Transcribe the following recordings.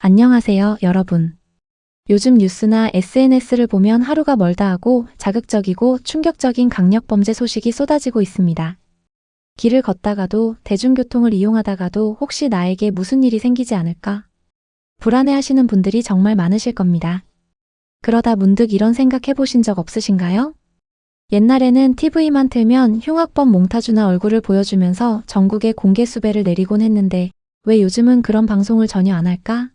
안녕하세요, 여러분. 요즘 뉴스나 SNS를 보면 하루가 멀다 하고 자극적이고 충격적인 강력범죄 소식이 쏟아지고 있습니다. 길을 걷다가도 대중교통을 이용하다가도 혹시 나에게 무슨 일이 생기지 않을까? 불안해하시는 분들이 정말 많으실 겁니다. 그러다 문득 이런 생각 해보신 적 없으신가요? 옛날에는 TV만 틀면 흉악범 몽타주나 얼굴을 보여주면서 전국에 공개 수배를 내리곤 했는데 왜 요즘은 그런 방송을 전혀 안 할까?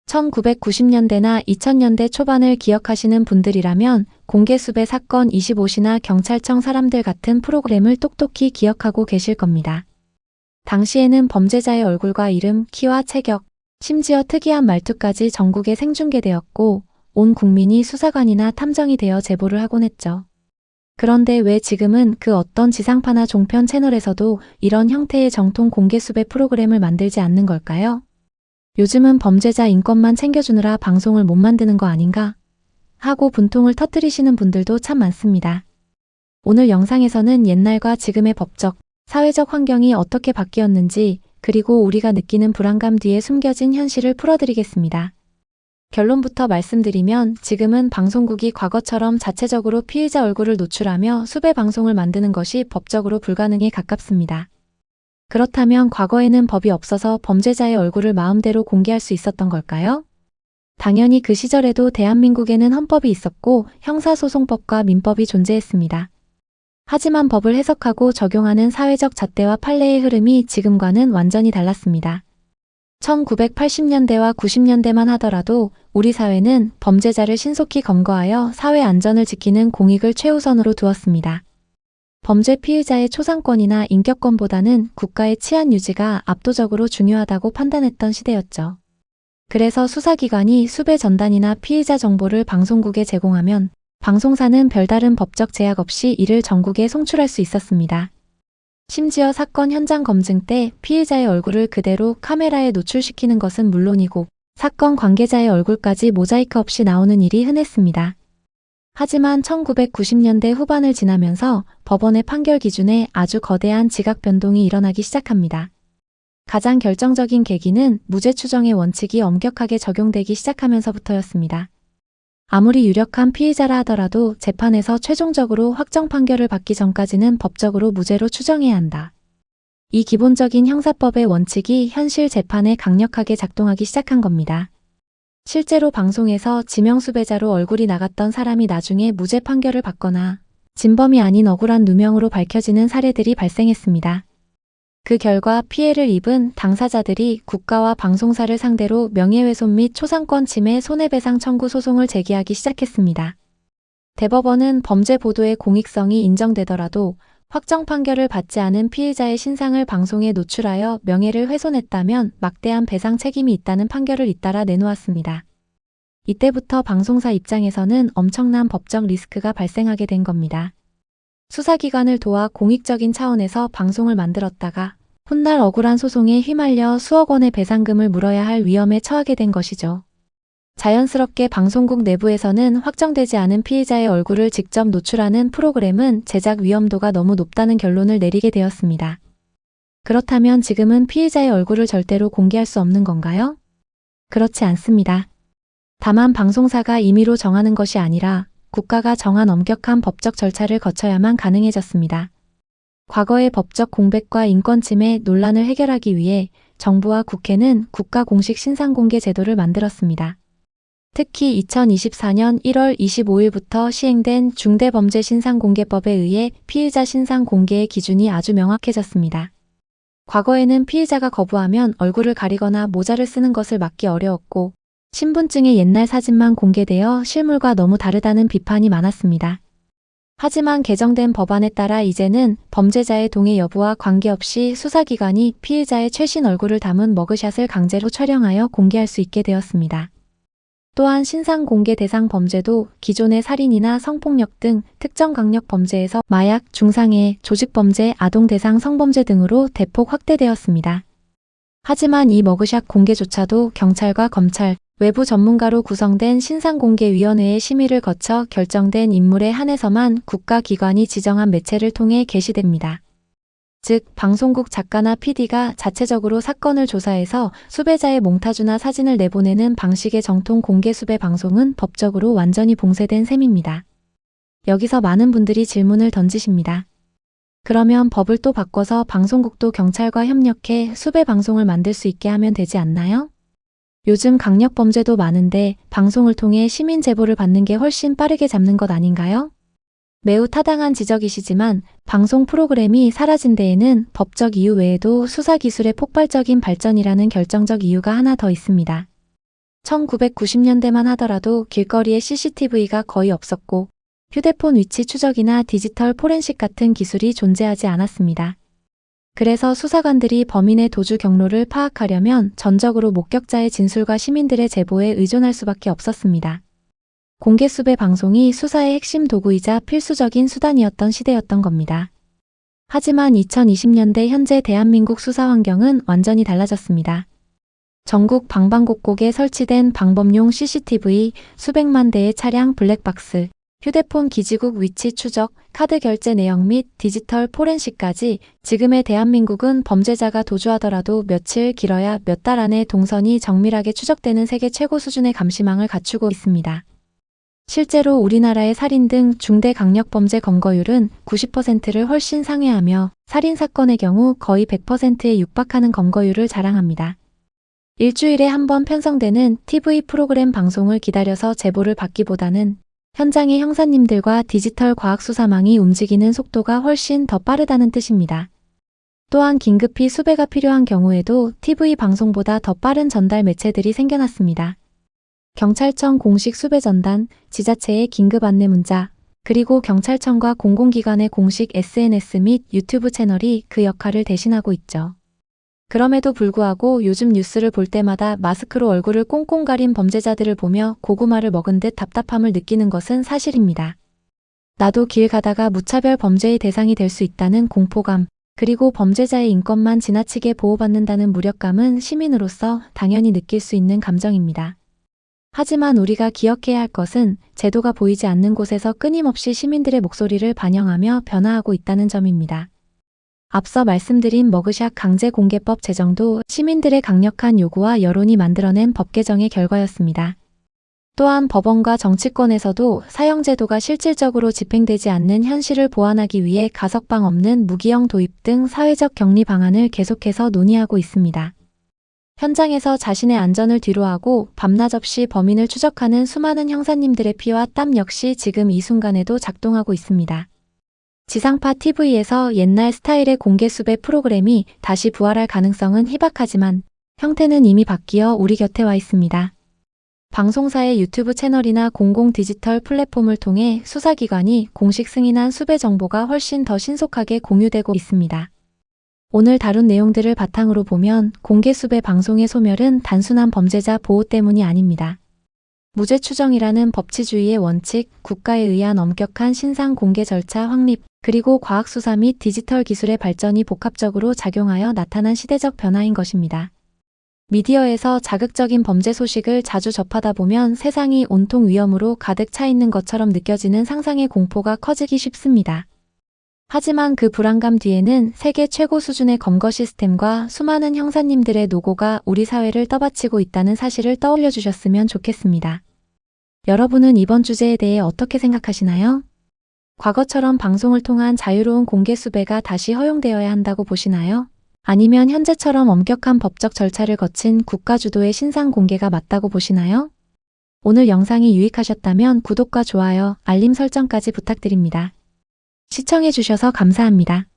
1990년대나 2000년대 초반을 기억하시는 분들이라면 공개 수배 사건 25시나 경찰청 사람들 같은 프로그램을 똑똑히 기억하고 계실 겁니다. 당시에는 범죄자의 얼굴과 이름, 키와 체격, 심지어 특이한 말투까지 전국에 생중계되었고 온 국민이 수사관이나 탐정이 되어 제보를 하곤 했죠. 그런데 왜 지금은 그 어떤 지상파나 종편 채널에서도 이런 형태의 정통 공개 수배 프로그램을 만들지 않는 걸까요? 요즘은 범죄자 인권만 챙겨주느라 방송을 못 만드는 거 아닌가? 하고 분통을 터뜨리시는 분들도 참 많습니다. 오늘 영상에서는 옛날과 지금의 법적, 사회적 환경이 어떻게 바뀌었는지 그리고 우리가 느끼는 불안감 뒤에 숨겨진 현실을 풀어드리겠습니다. 결론부터 말씀드리면 지금은 방송국이 과거처럼 자체적으로 피의자 얼굴을 노출하며 수배 방송을 만드는 것이 법적으로 불가능에 가깝습니다. 그렇다면 과거에는 법이 없어서 범죄자의 얼굴을 마음대로 공개할 수 있었던 걸까요? 당연히 그 시절에도 대한민국에는 헌법이 있었고 형사소송법과 민법이 존재했습니다. 하지만 법을 해석하고 적용하는 사회적 잣대와 판례의 흐름이 지금과는 완전히 달랐습니다. 1980년대와 90년대만 하더라도 우리 사회는 범죄자를 신속히 검거하여 사회 안전을 지키는 공익을 최우선으로 두었습니다. 범죄 피의자의 초상권이나 인격권보다는 국가의 치안 유지가 압도적으로 중요하다고 판단했던 시대였죠. 그래서 수사기관이 수배 전단이나 피의자 정보를 방송국에 제공하면 방송사는 별다른 법적 제약 없이 이를 전국에 송출할 수 있었습니다. 심지어 사건 현장 검증 때 피의자의 얼굴을 그대로 카메라에 노출시키는 것은 물론이고 사건 관계자의 얼굴까지 모자이크 없이 나오는 일이 흔했습니다. 하지만 1990년대 후반을 지나면서 법원의 판결 기준에 아주 거대한 지각 변동이 일어나기 시작합니다. 가장 결정적인 계기는 무죄 추정의 원칙이 엄격하게 적용되기 시작하면서부터였습니다. 아무리 유력한 피의자라 하더라도 재판에서 최종적으로 확정 판결을 받기 전까지는 법적으로 무죄로 추정해야 한다. 이 기본적인 형사법의 원칙이 현실 재판에 강력하게 작동하기 시작한 겁니다. 실제로 방송에서 지명수배자로 얼굴이 나갔던 사람이 나중에 무죄 판결을 받거나 진범이 아닌 억울한 누명으로 밝혀지는 사례들이 발생했습니다. 그 결과 피해를 입은 당사자들이 국가와 방송사를 상대로 명예훼손 및 초상권 침해 손해배상 청구 소송을 제기하기 시작했습니다. 대법원은 범죄 보도의 공익성이 인정되더라도 확정 판결을 받지 않은 피의자의 신상을 방송에 노출하여 명예를 훼손했다면 막대한 배상 책임이 있다는 판결을 잇따라 내놓았습니다. 이때부터 방송사 입장에서는 엄청난 법적 리스크가 발생하게 된 겁니다. 수사기관을 도와 공익적인 차원에서 방송을 만들었다가 훗날 억울한 소송에 휘말려 수억 원의 배상금을 물어야 할 위험에 처하게 된 것이죠. 자연스럽게 방송국 내부에서는 확정되지 않은 피의자의 얼굴을 직접 노출하는 프로그램은 제작 위험도가 너무 높다는 결론을 내리게 되었습니다. 그렇다면 지금은 피의자의 얼굴을 절대로 공개할 수 없는 건가요? 그렇지 않습니다. 다만 방송사가 임의로 정하는 것이 아니라 국가가 정한 엄격한 법적 절차를 거쳐야만 가능해졌습니다. 과거의 법적 공백과 인권 침해 논란을 해결하기 위해 정부와 국회는 국가 공식 신상 공개 제도를 만들었습니다. 특히 2024년 1월 25일부터 시행된 중대범죄신상공개법에 의해 피의자 신상 공개의 기준이 아주 명확해졌습니다. 과거에는 피의자가 거부하면 얼굴을 가리거나 모자를 쓰는 것을 막기 어려웠고 신분증의 옛날 사진만 공개되어 실물과 너무 다르다는 비판이 많았습니다. 하지만 개정된 법안에 따라 이제는 범죄자의 동의 여부와 관계없이 수사기관이 피의자의 최신 얼굴을 담은 머그샷을 강제로 촬영하여 공개할 수 있게 되었습니다. 또한 신상 공개 대상 범죄도 기존의 살인이나 성폭력 등 특정 강력 범죄에서 마약, 중상해, 조직범죄, 아동 대상 성범죄 등으로 대폭 확대되었습니다. 하지만 이 머그샷 공개조차도 경찰과 검찰, 외부 전문가로 구성된 신상공개위원회의 심의를 거쳐 결정된 인물에 한해서만 국가기관이 지정한 매체를 통해 게시됩니다. 즉, 방송국 작가나 PD가 자체적으로 사건을 조사해서 수배자의 몽타주나 사진을 내보내는 방식의 정통 공개 수배 방송은 법적으로 완전히 봉쇄된 셈입니다. 여기서 많은 분들이 질문을 던지십니다. 그러면 법을 또 바꿔서 방송국도 경찰과 협력해 수배 방송을 만들 수 있게 하면 되지 않나요? 요즘 강력범죄도 많은데 방송을 통해 시민 제보를 받는 게 훨씬 빠르게 잡는 것 아닌가요? 매우 타당한 지적이시지만 방송 프로그램이 사라진 데에는 법적 이유 외에도 수사기술의 폭발적인 발전이라는 결정적 이유가 하나 더 있습니다. 1990년대만 하더라도 길거리에 CCTV가 거의 없었고 휴대폰 위치 추적이나 디지털 포렌식 같은 기술이 존재하지 않았습니다. 그래서 수사관들이 범인의 도주 경로를 파악하려면 전적으로 목격자의 진술과 시민들의 제보에 의존할 수밖에 없었습니다. 공개 수배 방송이 수사의 핵심 도구이자 필수적인 수단이었던 시대였던 겁니다. 하지만 2020년대 현재 대한민국 수사 환경은 완전히 달라졌습니다. 전국 방방곡곡에 설치된 방범용 CCTV, 수백만 대의 차량 블랙박스, 휴대폰 기지국 위치 추적, 카드 결제 내역 및 디지털 포렌식까지 지금의 대한민국은 범죄자가 도주하더라도 며칠 길어야 몇 달 안에 동선이 정밀하게 추적되는 세계 최고 수준의 감시망을 갖추고 있습니다. 실제로 우리나라의 살인 등 중대 강력범죄 검거율은 90%를 훨씬 상회하며 살인사건의 경우 거의 100%에 육박하는 검거율을 자랑합니다. 일주일에 한 번 편성되는 TV 프로그램 방송을 기다려서 제보를 받기보다는 현장의 형사님들과 디지털 과학수사망이 움직이는 속도가 훨씬 더 빠르다는 뜻입니다. 또한 긴급히 수배가 필요한 경우에도 TV 방송보다 더 빠른 전달 매체들이 생겨났습니다. 경찰청 공식 수배전단, 지자체의 긴급 안내 문자, 그리고 경찰청과 공공기관의 공식 SNS 및 유튜브 채널이 그 역할을 대신하고 있죠. 그럼에도 불구하고 요즘 뉴스를 볼 때마다 마스크로 얼굴을 꽁꽁 가린 범죄자들을 보며 고구마를 먹은 듯 답답함을 느끼는 것은 사실입니다. 나도 길 가다가 무차별 범죄의 대상이 될 수 있다는 공포감, 그리고 범죄자의 인권만 지나치게 보호받는다는 무력감은 시민으로서 당연히 느낄 수 있는 감정입니다. 하지만 우리가 기억해야 할 것은 제도가 보이지 않는 곳에서 끊임없이 시민들의 목소리를 반영하며 변화하고 있다는 점입니다. 앞서 말씀드린 머그샷 강제공개법 제정도 시민들의 강력한 요구와 여론이 만들어낸 법 개정의 결과였습니다. 또한 법원과 정치권에서도 사형제도가 실질적으로 집행되지 않는 현실을 보완하기 위해 가석방 없는 무기형 도입 등 사회적 격리 방안을 계속해서 논의하고 있습니다. 현장에서 자신의 안전을 뒤로하고 밤낮 없이 범인을 추적하는 수많은 형사님들의 피와 땀 역시 지금 이 순간에도 작동하고 있습니다. 지상파 TV에서 옛날 스타일의 공개 수배 프로그램이 다시 부활할 가능성은 희박하지만 형태는 이미 바뀌어 우리 곁에 와 있습니다. 방송사의 유튜브 채널이나 공공 디지털 플랫폼을 통해 수사기관이 공식 승인한 수배 정보가 훨씬 더 신속하게 공유되고 있습니다. 오늘 다룬 내용들을 바탕으로 보면 공개 수배 방송의 소멸은 단순한 범죄자 보호 때문이 아닙니다. 무죄 추정이라는 법치주의의 원칙, 국가에 의한 엄격한 신상 공개 절차 확립, 그리고 과학수사 및 디지털 기술의 발전이 복합적으로 작용하여 나타난 시대적 변화인 것입니다. 미디어에서 자극적인 범죄 소식을 자주 접하다 보면 세상이 온통 위험으로 가득 차 있는 것처럼 느껴지는 상상의 공포가 커지기 쉽습니다. 하지만 그 불안감 뒤에는 세계 최고 수준의 검거 시스템과 수많은 형사님들의 노고가 우리 사회를 떠받치고 있다는 사실을 떠올려 주셨으면 좋겠습니다. 여러분은 이번 주제에 대해 어떻게 생각하시나요? 과거처럼 방송을 통한 자유로운 공개 수배가 다시 허용되어야 한다고 보시나요? 아니면 현재처럼 엄격한 법적 절차를 거친 국가 주도의 신상 공개가 맞다고 보시나요? 오늘 영상이 유익하셨다면 구독과 좋아요, 알림 설정까지 부탁드립니다. 시청해주셔서 감사합니다.